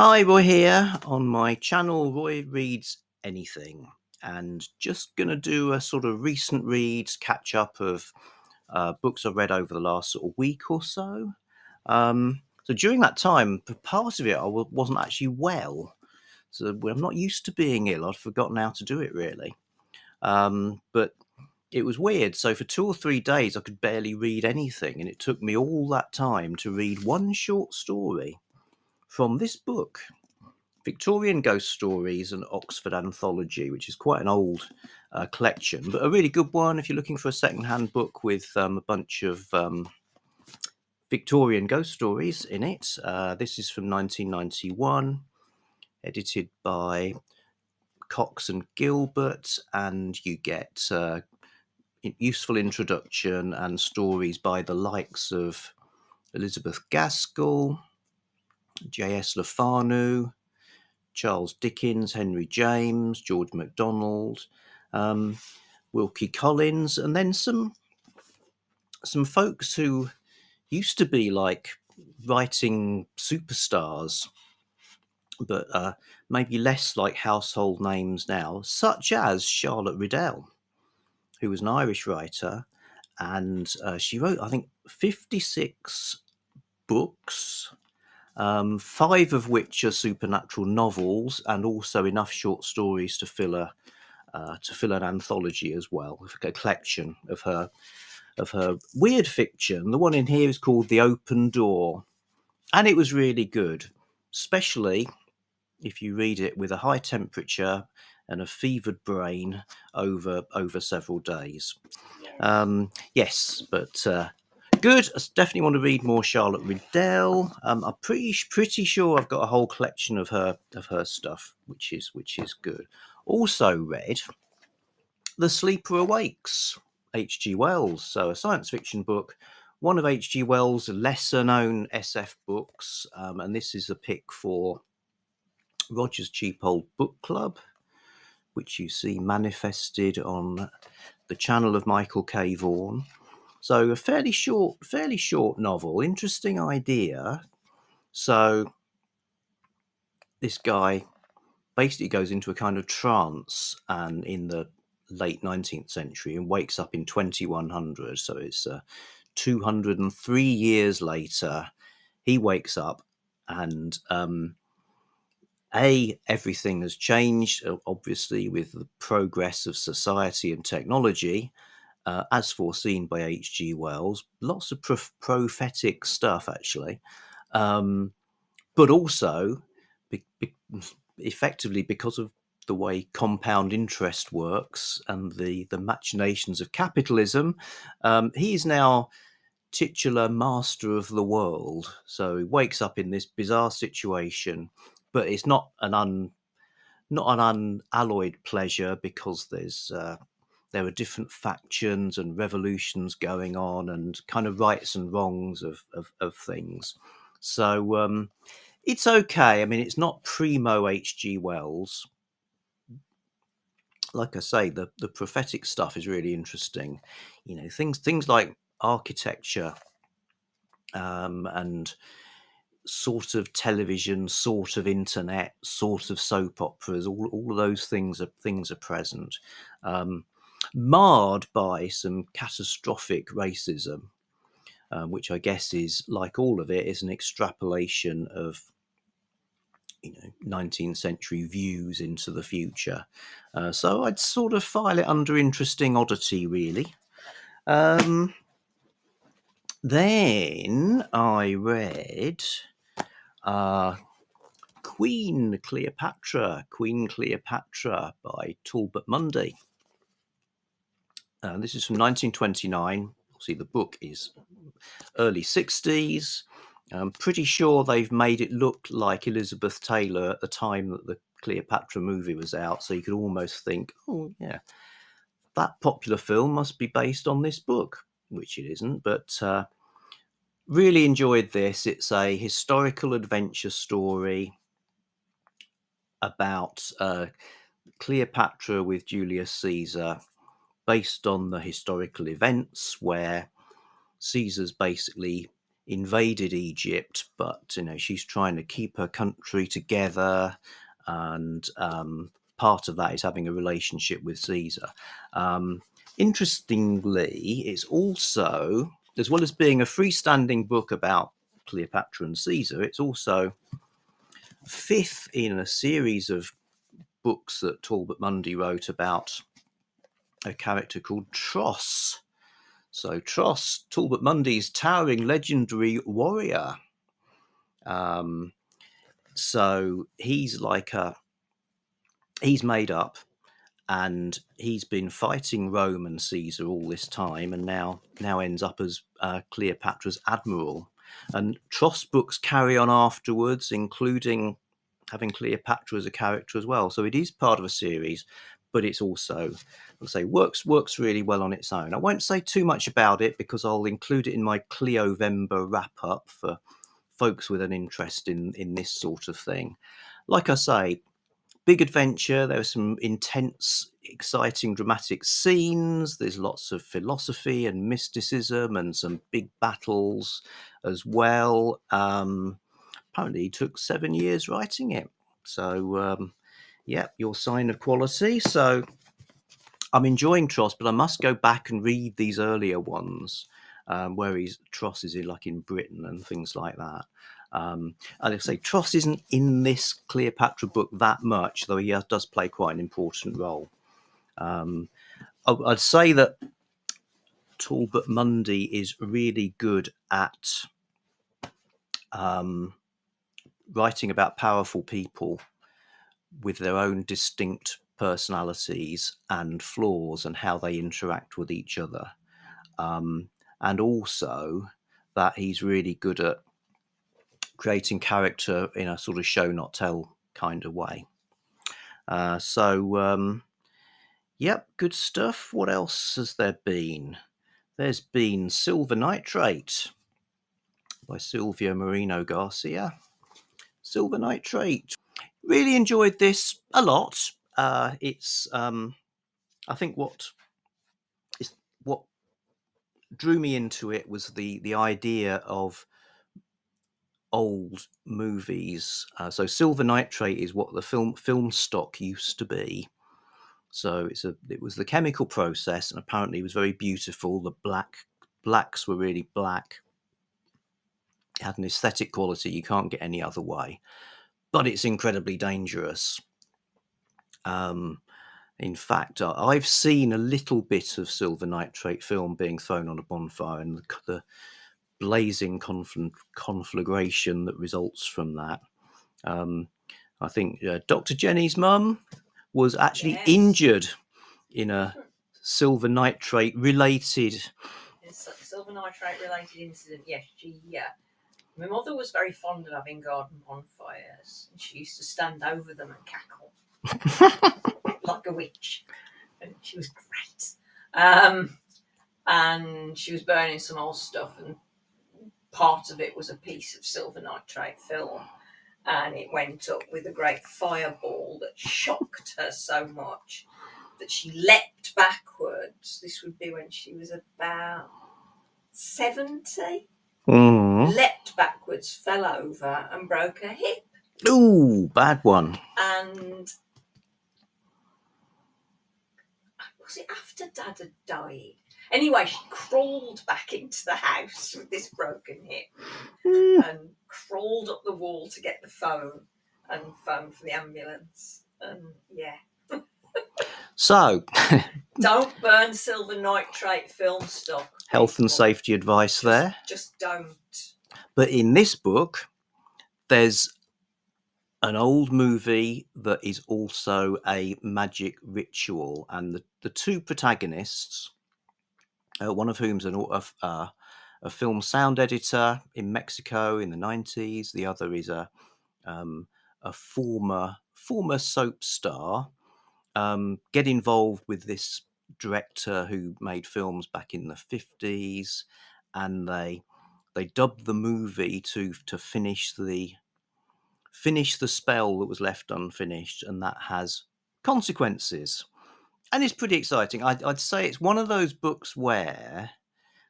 Hi, Roy here on my channel, Roy Reads Anything, and just going to do a sort of recent reads catch up of books I've read over the last sort of week or so. So during that time, for part of it, I wasn't actually well. So I'm not used to being ill. I'd forgotten how to do it really. But it was weird. So for 2 or 3 days, I could barely read anything, and it took me all that time to read one short story from this book. Victorian Ghost Stories, an Oxford anthology, which is quite an old collection, but a really good one if you're looking for a second-hand book with a bunch of Victorian ghost stories in it. This is from 1991, edited by Cox and Gilbert, and you get useful introduction and stories by the likes of Elizabeth Gaskell, J.S. Lefanu, Charles Dickens, Henry James, George MacDonald, Wilkie Collins, and then some folks who used to be like writing superstars, but maybe less like household names now, such as Charlotte Riddell, who was an Irish writer, and she wrote, I think, 56 books. 5 of which are supernatural novels, and also enough short stories to fill an anthology as well, a collection of her weird fiction. The one in here is called The Open Door, and it was really good, especially if you read it with a high temperature and a fevered brain over several days. Yes, but good. I definitely want to read more Charlotte Riddell. I'm pretty sure I've got a whole collection of her stuff, which is good. Also read The Sleeper Awakes, H.G. Wells. So a science fiction book, one of H.G. Wells' lesser known SF books, and this is a pick for Roger's Cheap Old Book Club, which you see manifested on the channel of Michael K. Vaughan. So a fairly short novel, interesting idea. So this guy basically goes into a kind of trance, and in the late 19th century, and wakes up in 2100. So it's 203 years later. He wakes up, and everything has changed, obviously, with the progress of society and technology. As foreseen by H.G. Wells, lots of prophetic stuff, actually, but also effectively because of the way compound interest works and the machinations of capitalism, he is now titular master of the world. So he wakes up in this bizarre situation, but it's not an unalloyed pleasure, because there are different factions and revolutions going on, and kind of rights and wrongs of things. So it's okay. I mean, it's not primo H.G. Wells. Like I say, the prophetic stuff is really interesting. You know, things like architecture, and sort of television, sort of internet, sort of soap operas. All of those things are present. Marred by some catastrophic racism, which I guess is, like all of it, is an extrapolation of 19th century views into the future. So I'd sort of file it under interesting oddity, really. Then I read Queen Cleopatra by Tolbert Mundy. This is from 1929. See, the book is early 60s. I'm pretty sure they've made it look like Elizabeth Taylor at the time that the Cleopatra movie was out, so you could almost think, oh yeah, that popular film must be based on this book, which it isn't. But really enjoyed this. It's a historical adventure story about Cleopatra with Julius Caesar, based on the historical events where Caesar's basically invaded Egypt, but she's trying to keep her country together, and part of that is having a relationship with Caesar. Interestingly, it's also, as well as being a freestanding book about Cleopatra and Caesar, it's also fifth in a series of books that Tolbert Mundy wrote about a character called Truce. So Truce, Tolbert Mundy's towering legendary warrior. So he's he's made up, and he's been fighting Rome and Caesar all this time, and now ends up as Cleopatra's admiral. And Truce books carry on afterwards, including having Cleopatra as a character as well. So it is part of a series, but it's also, let's say, works really well on its own. I won't say too much about it because I'll include it in my Cleovember wrap-up for folks with an interest in this sort of thing. Like I say, big adventure. There are some intense, exciting, dramatic scenes. There's lots of philosophy and mysticism and some big battles as well. Apparently he took 7 years writing it. So, yeah, your sign of quality. So I'm enjoying Truce, but I must go back and read these earlier ones, where Truce is in Britain and things like that. And I say Truce isn't in this Cleopatra book that much, though he does play quite an important role. I'd say that Tolbert Mundy is really good at writing about powerful people with their own distinct personalities and flaws and how they interact with each other. And also that he's really good at creating character in a sort of show not tell kind of way. Yep, good stuff. What else has there been? There's been Silver Nitrate by Silvia Moreno-Garcia. Silver Nitrate. Really enjoyed this a lot. It's I think what drew me into it was the idea of old movies. So Silver Nitrate is what the film stock used to be. So it was the chemical process, and apparently it was very beautiful. The blacks were really black. It had an aesthetic quality you can't get any other way, but it's incredibly dangerous. In fact, I've seen a little bit of Silver Nitrate film being thrown on a bonfire, and the blazing conflagration that results from that. I think Dr. Jenny's mum was actually injured in a Silver Nitrate related. Silver Nitrate related incident. Yes, my mother was very fond of having garden bonfires, and she used to stand over them and cackle like a witch, and she was great. And she was burning some old stuff, and part of it was a piece of Silver Nitrate film, and it went up with a great fireball that shocked her so much that she leapt backwards. This would be when she was about 70. Leapt backwards, fell over, and broke her hip. Ooh, bad one. And was it after Dad had died? Anyway, she crawled back into the house with this broken hip and crawled up the wall to get the phone and phone for the ambulance. And yeah. So, don't burn Silver Nitrate film stock. Health and safety advice there. Just don't. But in this book, there's an old movie that is also a magic ritual, and the two protagonists, one of whom's a film sound editor in Mexico in the 90s. The other is a former soap star. Get involved with this director who made films back in the 50s, and they dubbed the movie to finish the spell that was left unfinished, and that has consequences. And it's pretty exciting. I'd say it's one of those books where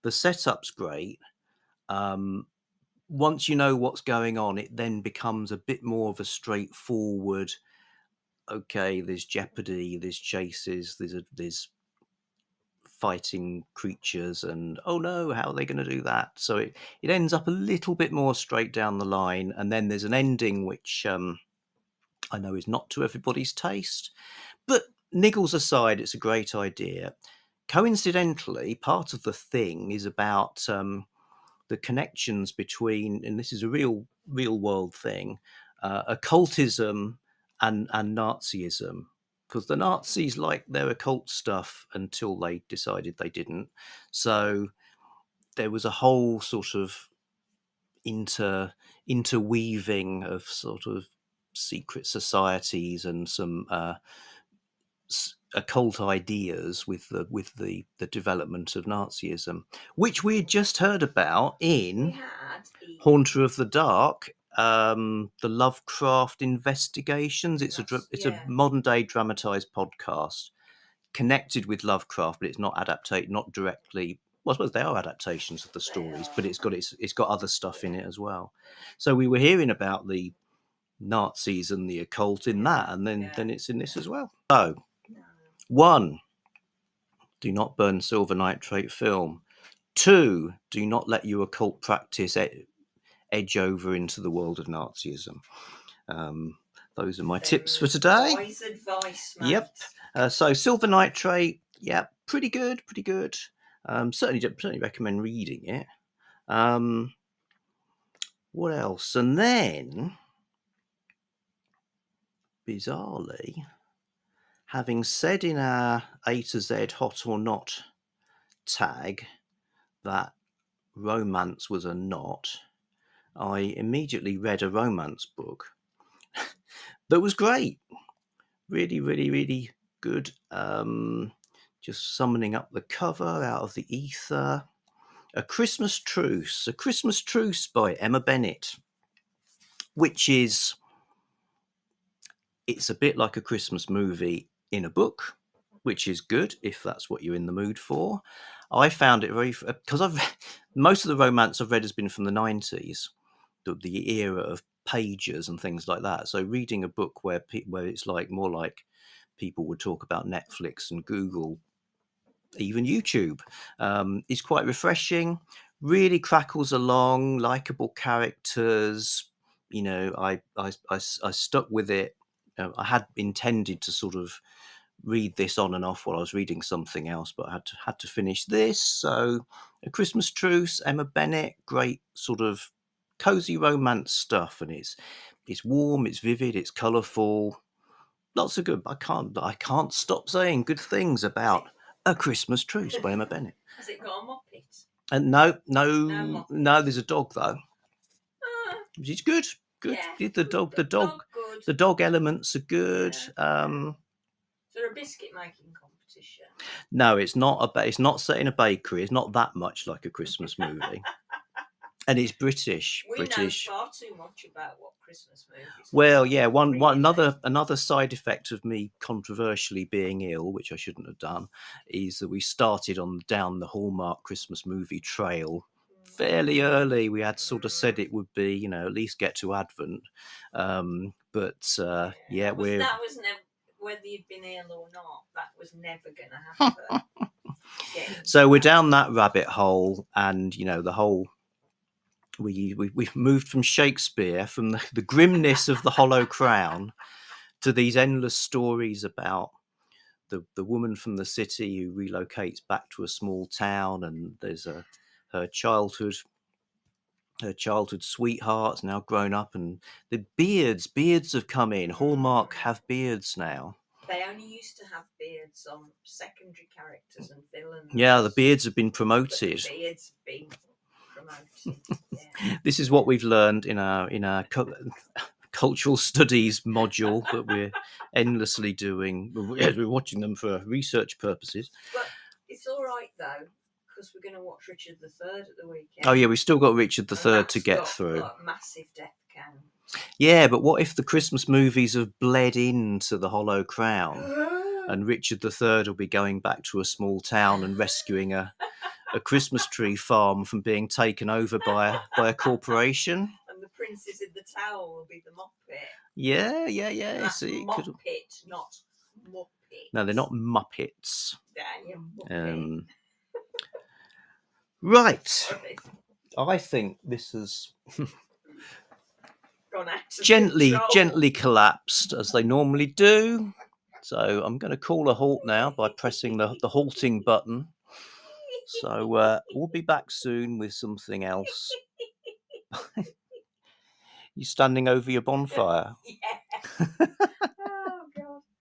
the setup's great, once you know what's going on, it then becomes a bit more of a straightforward, okay, there's jeopardy, there's chases, there's fighting creatures, and oh no, how are they going to do that? So it ends up a little bit more straight down the line, and then there's an ending which I know is not to everybody's taste, but niggles aside, it's a great idea. Coincidentally, part of the thing is about the connections between, and this is a real world thing, occultism and Nazism, because the Nazis liked their occult stuff until they decided they didn't. So there was a whole sort of interweaving of sort of secret societies and some occult ideas with the development of Nazism, which we had just heard about in Haunter of the Dark, the Lovecraft Investigations. It's a modern day dramatized podcast connected with Lovecraft, but it's not adapted, not directly. Well, I suppose they are adaptations of the stories, but it's got other stuff in it as well. So we were hearing about the Nazis and the occult in that, and then it's in this as well. So, 1, do not burn Silver Nitrate film. 2, do not let your occult practice edge over into the world of Nazism. Those are my tips for today. Wise advice, mate. Yep. So Silver Nitrate, yeah, pretty good. Certainly recommend reading it. What else? And then, bizarrely, having said in our A to Z hot or not tag that romance was a not, I immediately read a romance book that was great. Really, really, really good. Just summoning up the cover out of the ether. A Christmas Truce by Emma Bennett, which is, it's a bit like a Christmas movie in a book, which is good if that's what you're in the mood for. I found it very, because most of the romance I've read has been from the 90s, the era of pages and things like that. So reading a book where it's like more like people would talk about Netflix and Google, even YouTube, is quite refreshing. Really crackles along, likable characters. You know, I stuck with it. I had intended to sort of read this on and off while I was reading something else, but I had to finish this. So, A Christmas Truce, Emma Bennett, great sort of cozy romance stuff, and it's warm, it's vivid, it's colourful. Lots of good. I can't stop saying good things about A Christmas Truce by Emma Bennett. Has it got a Muppet? And no, there's a dog though. Which is good. Yeah, the dog elements are good. Yeah. Is there a biscuit making competition? No, it's not it's not set in a bakery. It's not that much like a Christmas movie. And it's British. We know far too much about what Christmas movies. Well, yeah, another side effect of me controversially being ill, which I shouldn't have done, is that we started down the Hallmark Christmas movie trail fairly early. We had sort of said it would be, you know, at least get to Advent. But that was never, whether you'd been ill or not, that was never going to happen. So we're down that rabbit hole, and you know the whole. We've moved from Shakespeare, from the grimness of the Hollow Crown, to these endless stories about the woman from the city who relocates back to a small town, and there's her childhood sweetheart's now grown up, and the beards have come in. Hallmark have beards now. They only used to have beards on secondary characters and villains. Yeah, the beards have been promoted. The beards have been promoted. Yeah. This is what we've learned in our cultural studies module that we're endlessly doing. We're watching them for research purposes. But it's all right though, because we're going to watch Richard III at the weekend. Oh yeah, we've still got Richard III to get through. Like, massive death count. Yeah, but what if the Christmas movies have bled into the Hollow Crown, and Richard III will be going back to a small town and rescuing a a Christmas tree farm from being taken over by a corporation. And the princess in the tower will be the Muppet. Yeah. That's So it Muppet, could... not Muppet. No, they're not Muppets. Daniel Muppet. Right. I think this has Gone out of gently control. collapsed, as they normally do. So I'm going to call a halt now by pressing the halting button. So we'll be back soon with something else. You standing over your bonfire? Yeah.